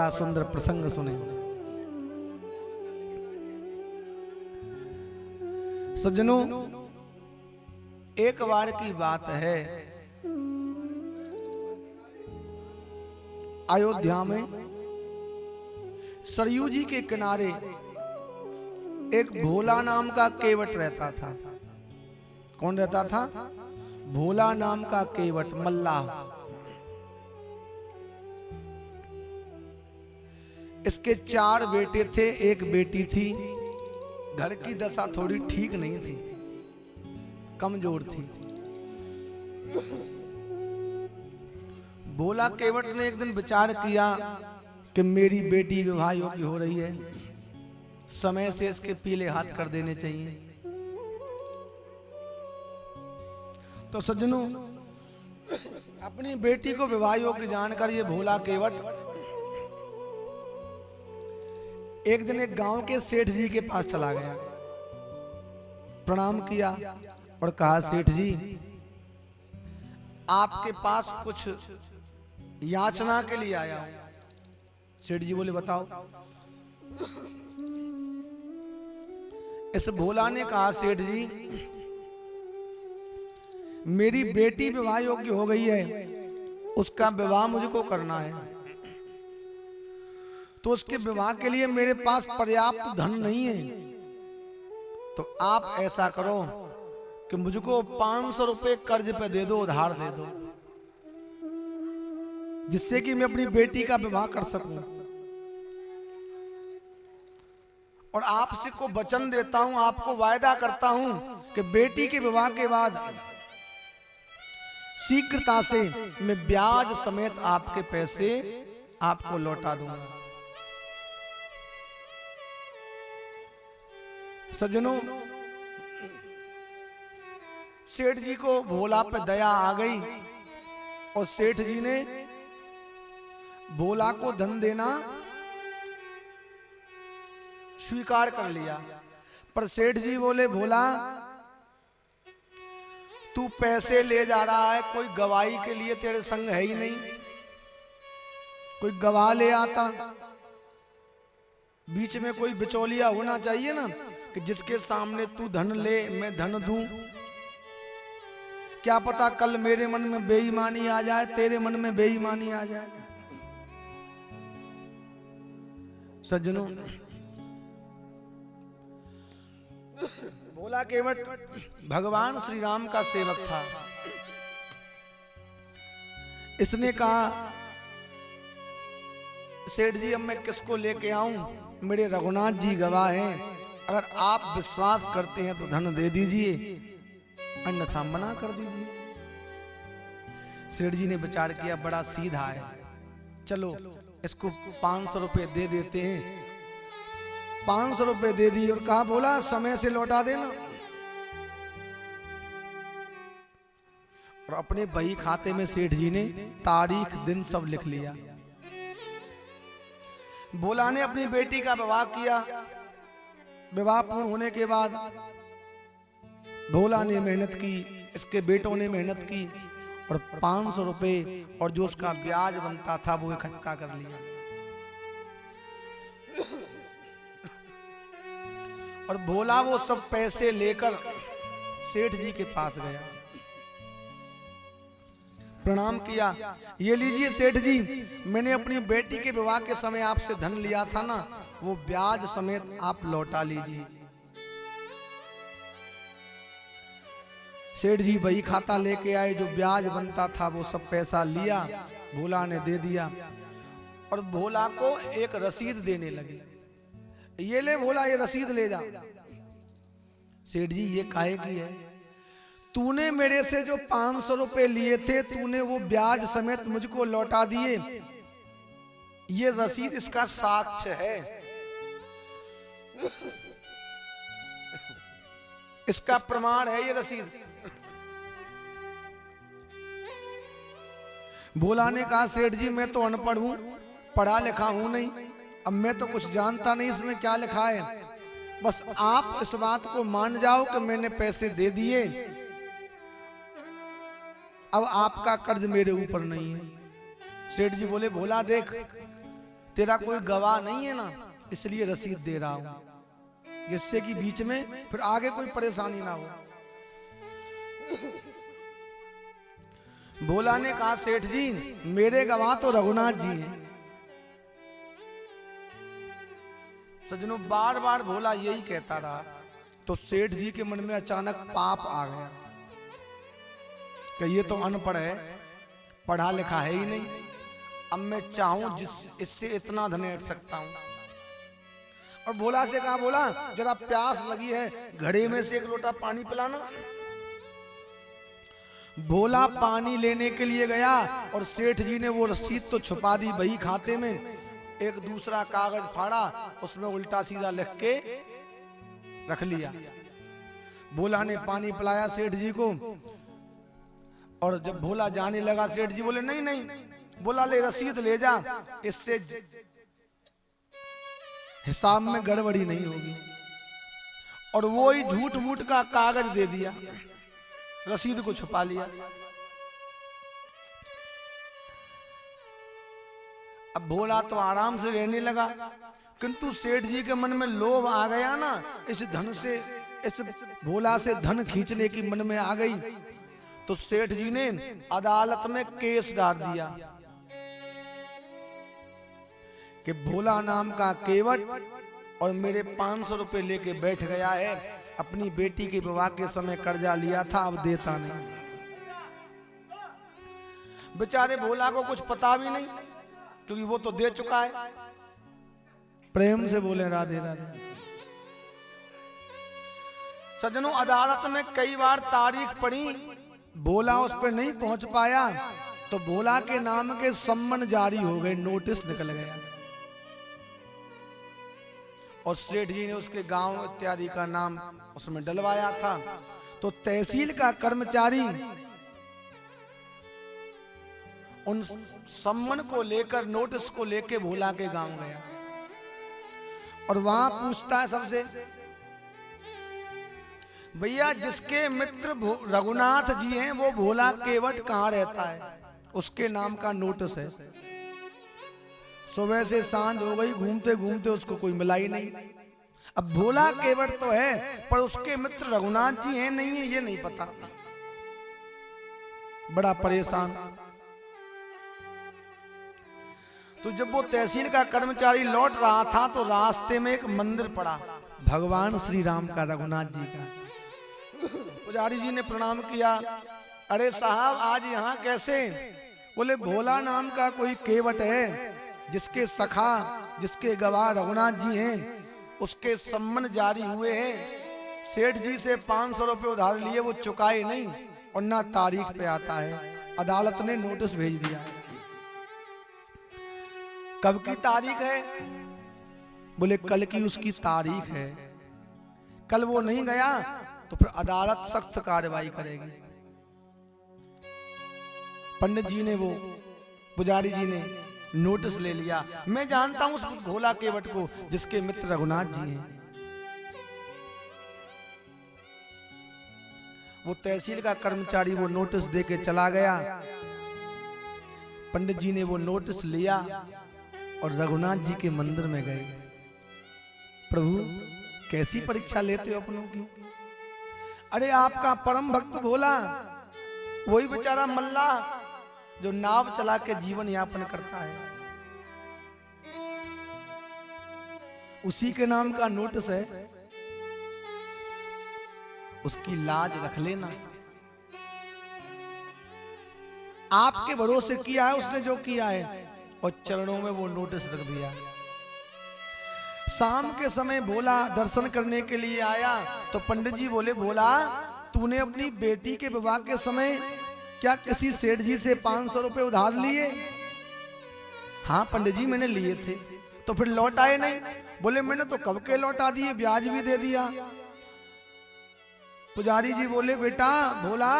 सुंदर प्रसंग सुने। सज्जनों, एक बार की बात है, अयोध्या में सरयू जी के किनारे एक भोला नाम का केवट रहता था। कौन रहता था? भोला नाम का केवट, मल्लाह। इसके 4 बेटे थे, एक बेटी थी। घर की दशा थोड़ी ठीक नहीं थी, कमजोर थी। भोला केवट ने एक दिन विचार किया कि मेरी बेटी विवाह योग्य हो रही है, समय से इसके पीले हाथ कर देने चाहिए। तो सज्जनों, अपनी बेटी को विवाह योग्य जानकर ये भोला केवट एक दिन एक गांव के सेठ जी के पास चला गया, प्रणाम किया और कहा, सेठ जी, आपके पास कुछ याचना के लिए आया हूं। सेठ जी बोले, बताओ। इस भोला ने कहा, सेठ जी, मेरी बेटी विवाह योग्य हो गई है, उसका विवाह मुझको करना है। तो उसके विवाह के लिए मेरे पास पर्याप्त धन नहीं है। तो आप ऐसा करो कि मुझको 500 रुपए कर्ज पे दे दो, उधार दे दो, जिससे कि मैं अपनी बेटी का विवाह कर सकूं। और आपसे को वचन देता हूं, आपको वायदा करता हूं कि बेटी के विवाह के बाद शीघ्रता से मैं ब्याज समेत आपके पैसे आपको लौटा दूंगा। सज्जनों, सेठ जी को भोला पे दया आ गई और सेठ जी ने भोला को धन देना स्वीकार कर लिया। पर सेठ जी बोले, भोला, तू पैसे ले जा रहा है, कोई गवाही के लिए तेरे संग है ही नहीं, कोई गवाह ले आता। बीच में कोई बिचौलिया होना चाहिए ना, कि जिसके सामने तू धन ले, मैं धन दूं। क्या पता कल मेरे मन में बेईमानी आ जाए, तेरे मन में बेईमानी आ जाए। सज्जनों, भोला केवट भगवान श्री राम का सेवक था। इसने कहा, सेठ जी, अब मैं किसको लेके आऊं? मेरे रघुनाथ जी गवाह हैं, अगर आप विश्वास करते हैं तो धन दे दीजिए, अन्यथा मना कर दीजिए। सेठ जी ने विचार किया, बड़ा सीधा है, चलो इसको 500 रुपए दे देते हैं। 500 रुपए दे दिए और कहा, बोला, समय से लौटा देना। और अपने बही खाते में सेठ जी ने तारीख दिन सब लिख लिया। भोला ने अपनी बेटी का विवाह किया। विवाह पूर्ण होने के बाद भोला ने मेहनत की, इसके बेटों ने मेहनत की और 500 रुपए और जो उसका ब्याज बनता था वो इकट्ठा कर लिया। और भोला वो सब पैसे लेकर सेठ जी के पास गया, प्रणाम किया। ये लीजिए सेठ जी, मैंने अपनी बेटी के विवाह के समय आपसे धन लिया था ना, वो ब्याज समेत आप लौटा लीजिए। सेठ जी वही खाता लेके आए, जो ब्याज बनता था वो सब पैसा लिया, भोला ने दे दिया। और भोला को एक रसीद देने लगे, ये ले भोला, ये रसीद ले जा। सेठ जी, ये काहे की है? तूने मेरे से जो 500 रुपए लिए थे, तूने वो ब्याज समेत मुझको लौटा दिए, ये रसीद इसका साक्ष्य है, इसका प्रमाण है ये रसीद। भोला ने कहा, सेठ जी, मैं तो अनपढ़ हूं, पढ़ा लिखा हूं नहीं, अब मैं तो कुछ जानता नहीं इसमें क्या लिखा है, बस आप इस बात को मान जाओ कि मैंने पैसे दे दिए, अब आपका कर्ज मेरे ऊपर नहीं है। सेठ जी बोले, भोला देख, तेरा कोई गवाह नहीं है ना, इसलिए रसीद दे रहा हूं, जिससे कि बीच में फिर आगे कोई परेशानी ना हो। भोला ने कहा सेठ जी मेरे गवाह तो रघुनाथ जी हैं। सज्जनों बार बार भोला यही कहता रहा, तो सेठ जी के मन में अचानक पाप आ गया कि ये तो अनपढ़ है, पढ़ा लिखा है ही नहीं, अब मैं चाहूं इससे इतना धन ऐंठ सकता हूं। और भोला से कहा भोला जरा प्यास लगी है, घड़े में से एक लोटा पानी पिलाना। भोला पानी लेने के लिए गया और सेठ जी ने वो रसीद तो छुपा दी बही खाते में, एक दूसरा कागज फाड़ा, उसमें उल्टा सीधा लिख के रख लिया। भोला ने पानी पिलाया सेठ जी को, और जब भोला जाने लगा सेठ जी बोले नहीं नहीं, बोला ले रसीद ले जा, इससे हिसाब में गड़बड़ी नहीं होगी। और वो ही झूठ मूठ का कागज दे दिया, रसीद को छुपा लिया। अब भोला तो आराम से रहने लगा, किंतु सेठ जी के मन में लोभ आ गया ना, इस धन से, इस भोला से धन खींचने की मन में आ गई, तो सेठ जी ने अदालत में केस डाल दिया कि भोला नाम का केवट और मेरे 500 रुपए लेके बैठ गया है, अपनी बेटी के विवाह के समय कर्जा लिया था, अब देता नहीं। बेचारे भोला को कुछ पता भी नहीं, क्योंकि वो तो दे चुका है। प्रेम से बोले राधे राधे। सज्जनों अदालत में कई बार तारीख पड़ी, भोला उस पर नहीं पहुंच पाया, तो भोला के नाम के सम्मन जारी हो गए, नोटिस निकल गया, और सेठ जी ने उसके गांव इत्यादि का नाम उसमें डलवाया था। तो तहसील का कर्मचारी उन सम्मन को लेकर, नोटिस को लेकर भोला के गांव गया, और वहां पूछता है सबसे, भैया जिसके मित्र रघुनाथ जी हैं वो भोला केवट कहाँ रहता है, उसके नाम का नोटिस है। सुबह से सांझ हो गई, घूमते घूमते उसको कोई मिला ही नहीं। अब भोला केवट तो है, पर उसके मित्र रघुनाथ जी हैं नहीं है, ये नहीं पता। बड़ा परेशान। तो जब वो तहसील का कर्मचारी लौट रहा था, तो रास्ते में एक मंदिर पड़ा, भगवान श्री राम का, रघुनाथ जी का। पुजारी जी ने प्रणाम किया, अरे साहब आज यहाँ कैसे? बोले भोला नाम का कोई केवट है, जिसके सखा, जिसके गवाह रघुनाथ जी हैं, उसके सम्मन जारी हुए हैं। सेठ जी से 500 रुपए उधार लिए, वो चुकाए नहीं, और ना तारीख पे आता है। अदालत ने नोटिस भेज दिया। कब की तारीख है? बोले कल की उसकी तारीख है। कल वो नहीं गया तो फिर अदालत सख्त कार्रवाई करेगी। पंडित जी ने, वो पुजारी जी ने नोटिस ले लिया। मैं जानता हूं उस भोला केवट को, जिसके मित्र रघुनाथ जी हैं। वो तहसील का कर्मचारी वो नोटिस देके चला गया। पंडित जी ने वो नोटिस लिया और रघुनाथ जी के मंदिर में गए। प्रभु कैसी परीक्षा लेते हो अपनों की? अरे आपका परम भक्त भोला, वही बेचारा मल्लाह जो नाव चला के जीवन यापन करता है, उसी के नाम का नोटिस है। उसकी लाज रख लेना। आपके भरोसे किया है उसने जो किया है, और चरणों में वो नोटिस रख दिया। शाम के समय भोला दर्शन करने के लिए आया, तो पंडित जी बोले भोला तूने अपनी बेटी के विवाह के समय क्या किसी सेठ जी से 500 रुपए उधार लिए? हाँ पंडित जी मैंने लिए थे। तो फिर लौट आए नहीं? बोले मैंने तो कब के लौटा दिए, ब्याज भी दे दिया। पुजारी जी बोले बेटा भोला,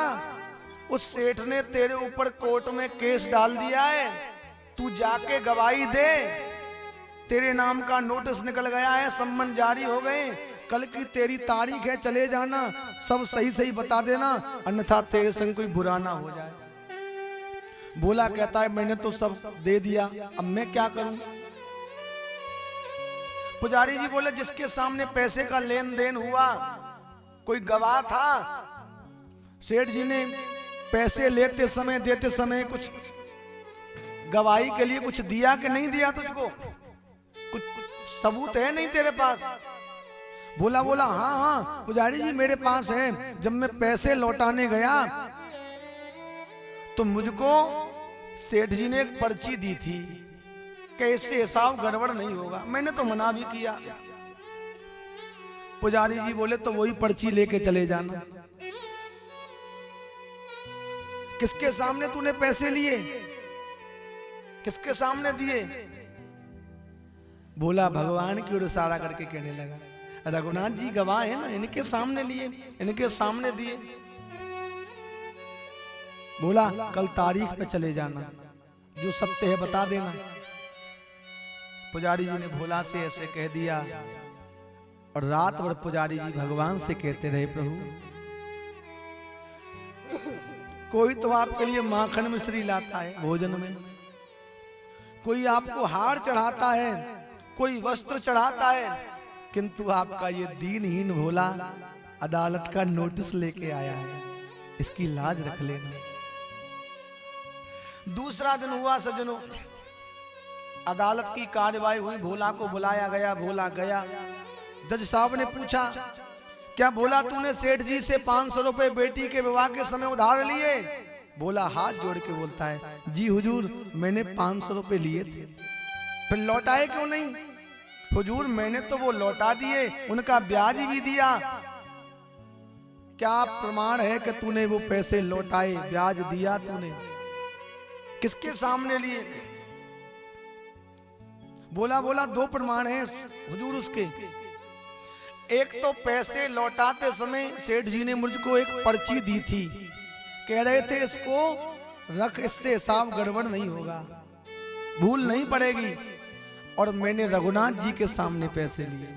उस सेठ ने तेरे ऊपर कोर्ट में केस डाल दिया है, तू जाके गवाही दे। तेरे नाम का नोटिस निकल गया है, सम्मन जारी हो गए, कल की तेरी तारीख है, चले जाना, सब सही सही बता देना, अन्यथा तेरे संग कोई बुरा ना हो जाए। भोला कहता है मैंने तो सब दे दिया, अब मैं क्या करूं? पुजारी जी बोले जिसके सामने पैसे का लेन देन हुआ कोई गवाह था? सेठ जी ने पैसे लेते समय देते समय कुछ गवाही के लिए कुछ दिया कि नहीं दिया तुझको? कुछ सबूत है नहीं तेरे पास? बोला हाँ हाँ पुजारी जी मेरे पास है। जब मैं पैसे लौटाने गया तो मुझको सेठ जी ने एक पर्ची दी थी कि इससे हिसाब गड़बड़ नहीं होगा। मैंने तो मना भी किया। पुजारी जी बोले तो वही पर्ची लेके चले जाना। किसके सामने तूने पैसे लिए? किसके सामने दिए? बोला भगवान की ओर इशारा करके कहने लगा, रघुनाथ जी गवाह है ना, इनके सामने लिए, इनके सामने दिए। बोला कल तारीख पे चले जाना, जो सत्य है बता देना। पुजारी जी ने भोला से ऐसे कह दिया और रात भर पुजारी जी भगवान से कहते रहे, प्रभु कोई तो आपके लिए माखन मिश्री लाता है भोजन में, कोई आपको हार चढ़ाता है, कोई वस्त्र चढ़ाता है, किंतु आपका ये दीनहीन भोला अदालत का नोटिस लेके आया है, इसकी लाज रख लेना। दूसरा दिन हुआ सज्जनों, अदालत की कार्यवाही हुई, भोला को बुलाया गया। भोला गया। जज साहब ने पूछा, क्या भोला तूने सेठ जी से 500 रुपए बेटी के विवाह के समय उधार लिए? भोला हाथ जोड़ के बोलता है, जी हुजूर मैंने 500 रुपए लिए थे। फिर लौटाए क्यों नहीं? हुजूर मैंने तो वो लौटा दिए, उनका ब्याज भी दिया। क्या प्रमाण है कि तूने वो पैसे लौटाए, ब्याज दिया तूने? किसके सामने लिए? बोला दो प्रमाण हैं हुजूर उसके। एक तो पैसे लौटाते समय सेठ जी ने मुझको एक पर्ची दी थी, कह रहे थे इसको रख, इससे हिसाब गड़बड़ नहीं होगा, भूल नहीं पड़ेगी। और मैंने रघुनाथ जी के सामने पैसे लिए।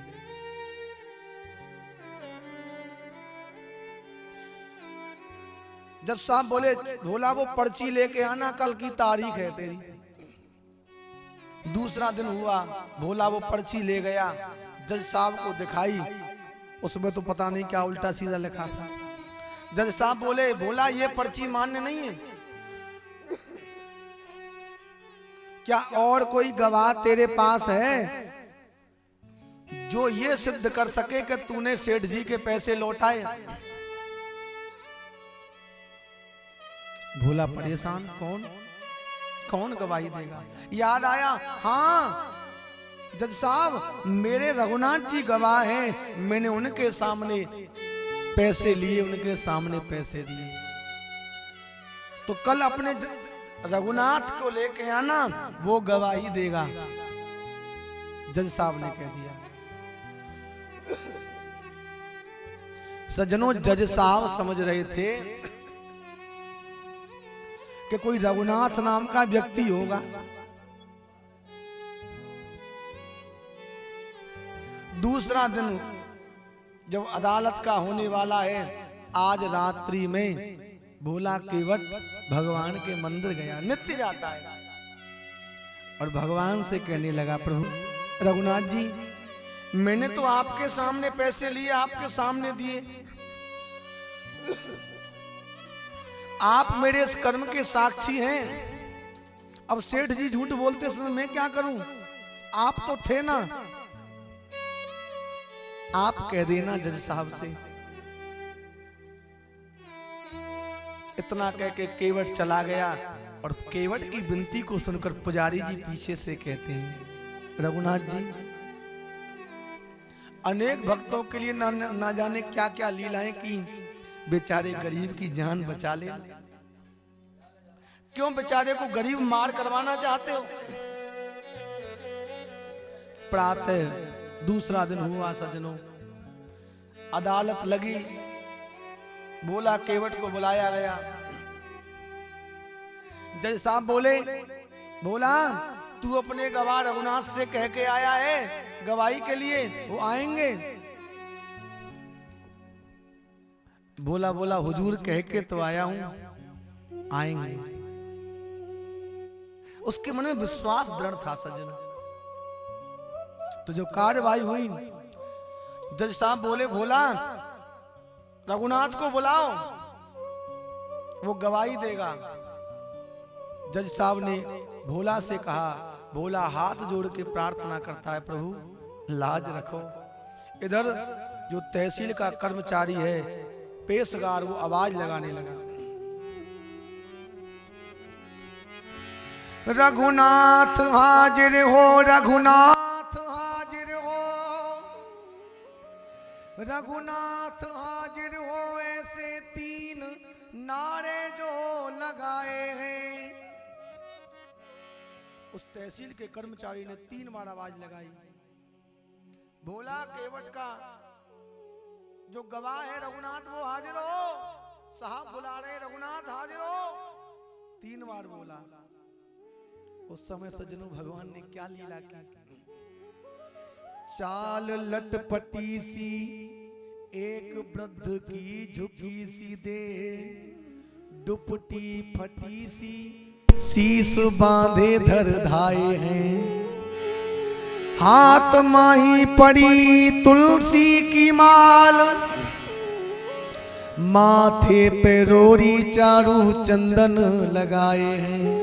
जज साहब बोले, भोला वो पर्ची लेके आना, कल की तारीख है तेरी। दूसरा दिन हुआ, भोला वो पर्ची ले गया, जज साहब को दिखाई, उसमें तो पता नहीं क्या उल्टा सीधा लिखा था। जज साहब बोले, भोला ये पर्ची मान्य नहीं है, क्या और कोई गवाह तेरे पास है जो ये सिद्ध कर सके कि तूने सेठ जी के पैसे लौटाए? भोला परेशान, कौन गवाही देगा? याद आया, हाँ जज साहब मेरे रघुनाथ जी गवाह हैं, मैंने उनके सामने पैसे लिए, उनके सामने पैसे दिए। तो कल अपने रघुनाथ को लेके आना, वो गवाही देगा। जज साहब ने कह दिया। सज्जनों जज साहब समझ रहे थे कि कोई रघुनाथ नाम का व्यक्ति होगा। दूसरा दिन जब अदालत का होने वाला है, आज रात्रि में भोला केवट भगवान के मंदिर गया, नित्य जाता है, और भगवान से कहने लगा, प्रभु रघुनाथ जी मैंने तो आपके सामने पैसे लिए, आपके सामने दिए, आप मेरे इस कर्म के साक्षी हैं। अब सेठ जी झूठ बोलते समय मैं क्या करूं? आप तो थे ना, आप कह देना जज साहब से। इतना कह के केवट चला गया, और केवट की विनती को सुनकर पुजारी जी पीछे से कहते हैं, रघुनाथ जी अनेक भक्तों के लिए ना जाने क्या क्या लीलाएं की, बेचारे गरीब की जान बचा ले। क्यों बेचारे को गरीब मार करवाना चाहते हो? प्रातः दूसरा दिन हुआ सज्जनों, अदालत लगी, भोला केवट को बुलाया गया। जज साहब बोले, भोला तू अपने गवाह रघुनाथ से कह के आया है गवाही के लिए, वो आएंगे? बोला हुजूर कह के तो आया हूं, आएंगे। उसके मन में विश्वास दृढ़ था सज्जन, तो जो कार्यवाही हुई, जज साहब बोले भोला रघुनाथ को बुलाओ, वो गवाही देगा। जज साहब ने भोला से कहा, भोला हाथ जोड़ के प्रार्थना करता है, प्रभु लाज रखो। इधर जो तहसील का कर्मचारी है पेशगार, वो आवाज लगाने लगा, रघुनाथ हाजिर हो, रघुनाथ हाजिर हो, रघुनाथ हाजिर हो। ऐसे 3 नारे जो लगाए हैं। उस तहसील के कर्मचारी ने 3 बार आवाज लगाई। भोला केवट का जो गवाह है रघुनाथ, वो हाजिर हो, साहब बुला रहे रघुनाथ हाजिर हो, 3 बार बोला। उस समय सज्जनों भगवान ने क्या लीला की। चाल लटपटी सी एक वृद्ध की झुकी सी दे, दुपटी फटी सी शीश बांधे धर धाये हैं। हाथ माही पड़ी तुलसी की माल, माथे पे रोरी चारू चंदन लगाए हैं।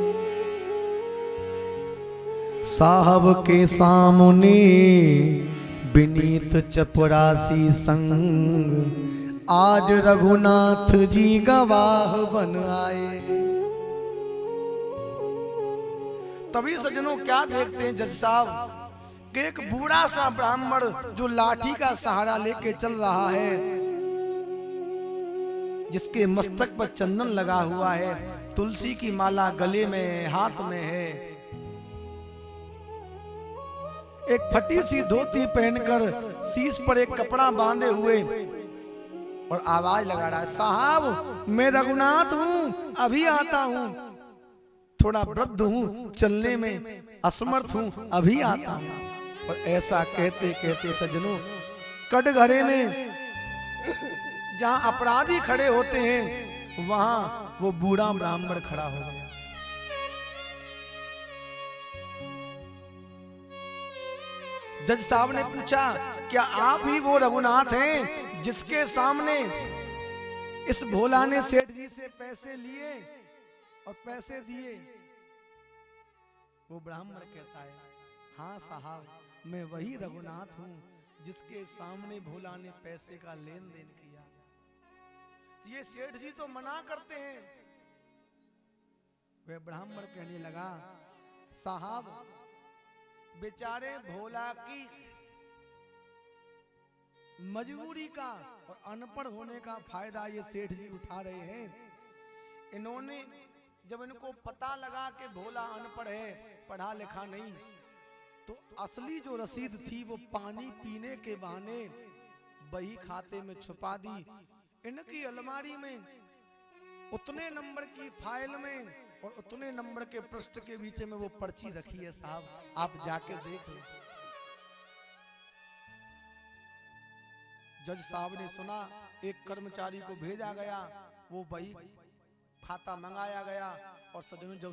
साहब के सामने विनीत चपरासी संग, आज रघुनाथ जी गवाह बन आए। तभी सज्जनों क्या देखते हैं जज साहब कि एक बूढ़ा सा ब्राह्मण जो लाठी का सहारा लेके चल रहा है, जिसके मस्तक पर चंदन लगा हुआ है, तुलसी की माला गले में हाथ में है, एक फटी सी धोती पहनकर शीश पर एक कपड़ा बांधे हुए, और आवाज लगा रहा है, साहब मैं रघुनाथ हूं, अभी आता हूं, थोड़ा वृद्ध हूं, चलने में असमर्थ हूं, अभी आता हूं। और ऐसा कहते कहते सज्जनों कटघरे में जहां अपराधी खड़े होते हैं, वहां वो बूढ़ा ब्राह्मण खड़ा हो गया। जज साहब ने पूछा, क्या आप ही वो रघुनाथ हैं जिसके सामने इस भोला ने सेठ जी से पैसे लिए और पैसे दिए? वो ब्राह्मण कहता है, हाँ साहब, मैं वही रघुनाथ हूं जिसके सामने भोला ने पैसे का लेन देन किया। ये सेठ जी तो मना करते हैं। वह ब्राह्मण कहने लगा, साहब बेचारे भोला की मजबूरी का और अनपढ़ होने का फायदा ये सेठ जी उठा रहे हैं। इन्होंने जब इनको पता लगा कि भोला अनपढ़ है, पढ़ा लिखा नहीं, तो असली जो रसीद थी वो पानी पीने के बहाने बही खाते में छुपा दी। इनकी अलमारी में उतने नंबर की फाइल में और उतने नंबर के पृष्ठ के बीच में वो पर्ची रखी है साहब, आप जाके देख लो। जज साहब ने सुना, एक कर्मचारी को भेजा गया, वो बही खाता मंगाया गया, और सज्जनों जब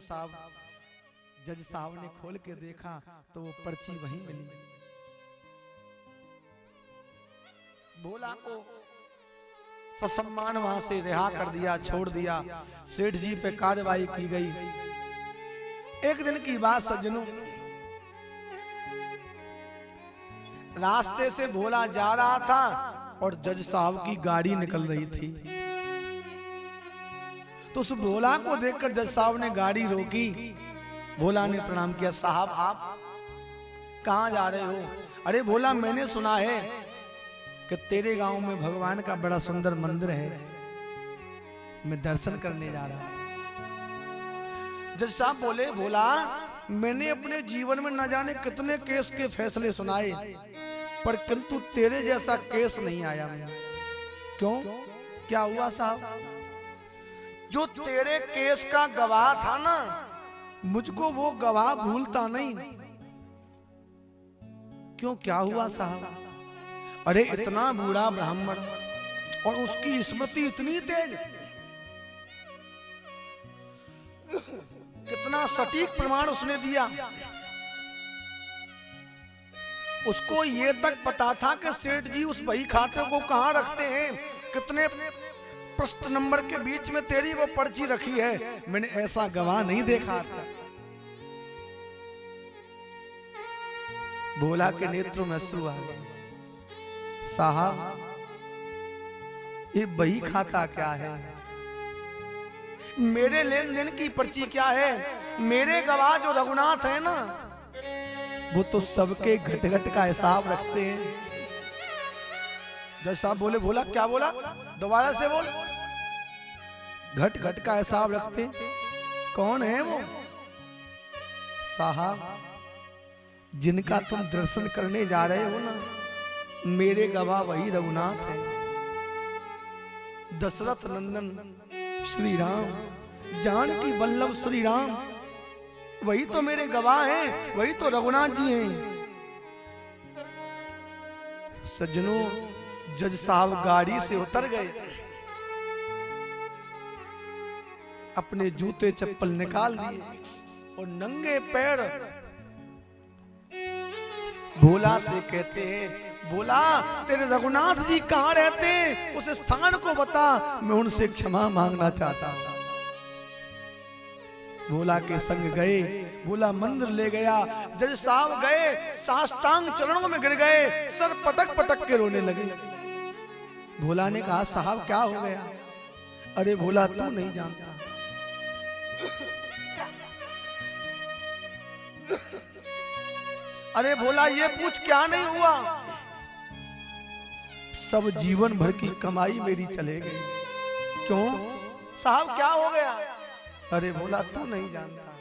जज साहब ने खोल के देखा तो वो पर्ची वहीं मिली। भोला को ससम्मान वहां से रिहा कर दिया, छोड़ दिया। सेठ जी पे कार्रवाई की गई। एक दिन की बात सज्जनों, रास्ते से भोला जा रहा था और जज साहब की गाड़ी निकल रही थी। तो उस भोला को देखकर जज साहब ने गाड़ी रोकी। भोला ने प्रणाम किया, साहब आप कहां जा रहे हो? अरे भोला, मैंने सुना है कि तेरे गांव में भगवान का बड़ा सुंदर मंदिर है, मैं दर्शन करने जा रहा हूं। जज साहब बोले, भोला मैंने अपने जीवन में न जाने कितने केस के फैसले सुनाए, पर किंतु तेरे जैसा केस नहीं आया। क्यों, क्या हुआ साहब? जो तेरे केस का गवाह था ना, मुझको वो गवाह भूलता नहीं। क्यों, क्या हुआ साहब? अरे इतना बूढ़ा ब्राह्मण और उसकी स्मृति इतनी तेज, कितना सटीक प्रमाण उसने दिया। उसको ये तक पता था कि सेठ जी उस बही खाते को कहाँ रखते हैं, कितने प्रश्न नंबर के बीच में तेरी वो पर्ची रखी है। मैंने ऐसा गवाह नहीं देखा था। भोला के नेत्रों में अश्रु आ गए। साहब ये बही खाता क्या है, मेरे लेन देन की पर्ची क्या है? मेरे गवाह जो रघुनाथ है ना, वो तो सबके घट घट का हिसाब रखते हैं। जज साहब बोले, भोला क्या बोला, दोबारा से बोल। घट घट का हिसाब रखते हैं। कौन है वो? साहब जिनका तुम दर्शन करने जा रहे हो ना, मेरे गवाह वही रघुनाथ है। दशरथ नंदन श्री राम, जानकी वल्लभ श्री राम, वही तो मेरे गवाह हैं, वही तो रघुनाथ जी हैं। सज्जनों, जज साहब गाड़ी से उतर गए, अपने जूते चप्पल निकाल दिए और नंगे पैर भोला से कहते हैं, भोला तेरे रघुनाथ जी कहाँ रहते हैं, उस स्थान को बता, मैं उनसे क्षमा मांगना चाहता हूं। भोला के संग गए, भोला मंदिर ले गया। जज साहब गए, साष्टांग चरणों में गिर गए, सर पटक पटक के रोने लगे। भोला ने कहा, साहब क्या हो गया? अरे भोला तू नहीं जानता, अरे भोला ये पूछ क्या नहीं हुआ? सब जीवन भर की कमाई मेरी चले गई। क्यों साहब क्या हो गया? अरे भोला तू नहीं जानता,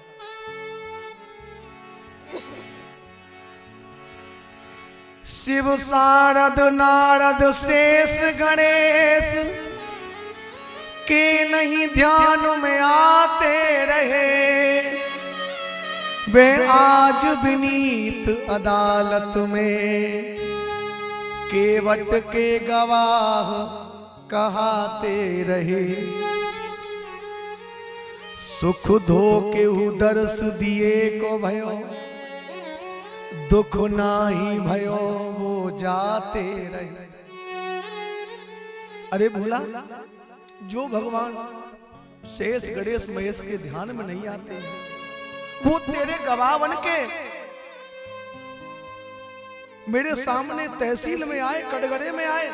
शिव शारद नारद शेष गणेश के नहीं ध्यान में आते रहे, वे आज विनीत अदालत में केवट के गवाह कहाते रहे। सुख धो के उदर्श दिए को भयो, दुख नाही भयो वो जाते रहे। अरे भोला, जो भगवान शेष गणेश महेश के ध्यान में नहीं आते, वो तेरे गवाह बन के मेरे सामने तहसील में आए, कटघरे में आए।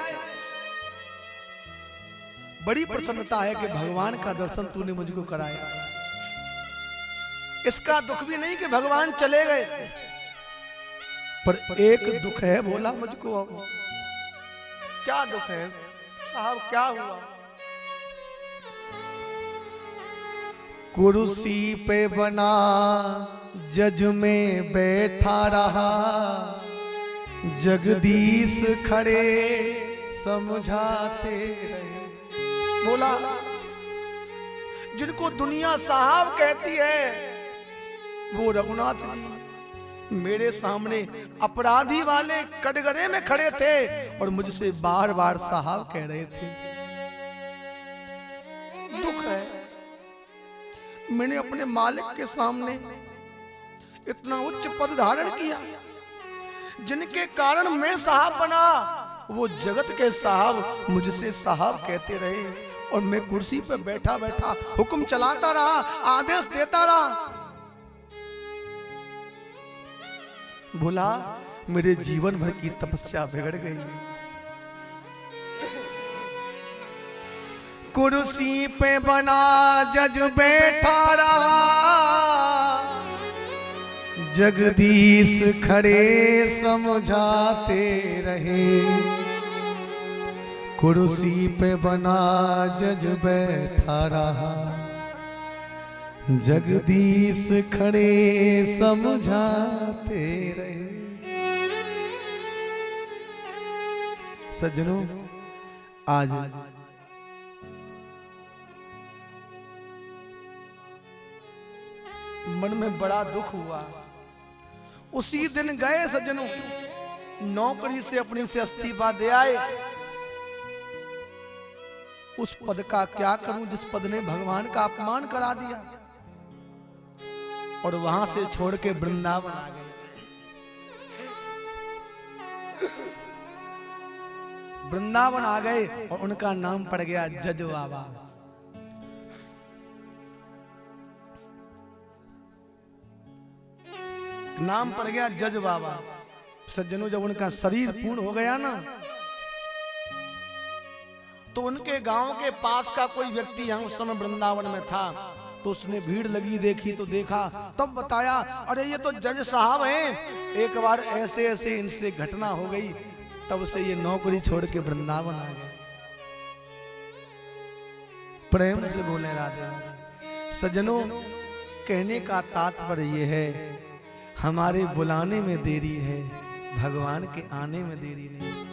बड़ी प्रसन्नता है कि भगवान का दर्शन तूने मुझको कराया। इसका दुख भी नहीं कि भगवान चले गए, पर एक दुख है भोला मुझको। क्या दुख है साहब, क्या हुआ? कुर्सी पे बना जज में बैठा रहा, जगदीश खड़े समझाते रहे। बोला, जिनको दुनिया साहब कहती है, वो रघुनाथ जी मेरे सामने अपराधी वाले कटघरे में खड़े थे और मुझसे बार बार साहब कह रहे थे। दुख है, मैंने अपने मालिक के सामने इतना उच्च पद धारण किया, जिनके कारण मैं साहब बना, वो जगत के साहब मुझसे साहब कहते रहे और मैं कुर्सी पर बैठा बैठा हुक्म चलाता रहा, आदेश देता रहा। भोला, मेरे जीवन भर की तपस्या बिगड़ गई। कुर्सी पे बना जज बैठा रहा, जगदीश खड़े समझाते रहे। कुर्सी पे बना जज बैठा रहा, जगदीश खड़े समझाते रहे। सज्जनों, आज मन में बड़ा दुख हुआ। उसी दिन गए सज्जनों, नौकरी से अपनी से इस्तीफा दे आए। उस पद का क्या करूं जिस पद ने भगवान का अपमान करा दिया, और वहां से छोड़ के वृंदावन आ गए। वृंदावन आ गए और उनका नाम पड़ गया जज बाबा। नाम पड़ गया जज बाबा। सज्जनों, जब उनका शरीर पूर्ण हो गया ना, तो उनके गांव के पास का कोई व्यक्ति यहां उस समय वृंदावन में था, तो उसने भीड़ लगी देखी तो देखा, तब बताया अरे ये तो जज साहब हैं, एक बार ऐसे ऐसे इनसे घटना हो गई, तब से ये नौकरी छोड़ के वृंदावन आ गए। प्रेम से बोले राधे। सज्जनों, कहने का तात्पर्य ये है, हमारे बुलाने में देरी है, भगवान के आने में देरी नहीं।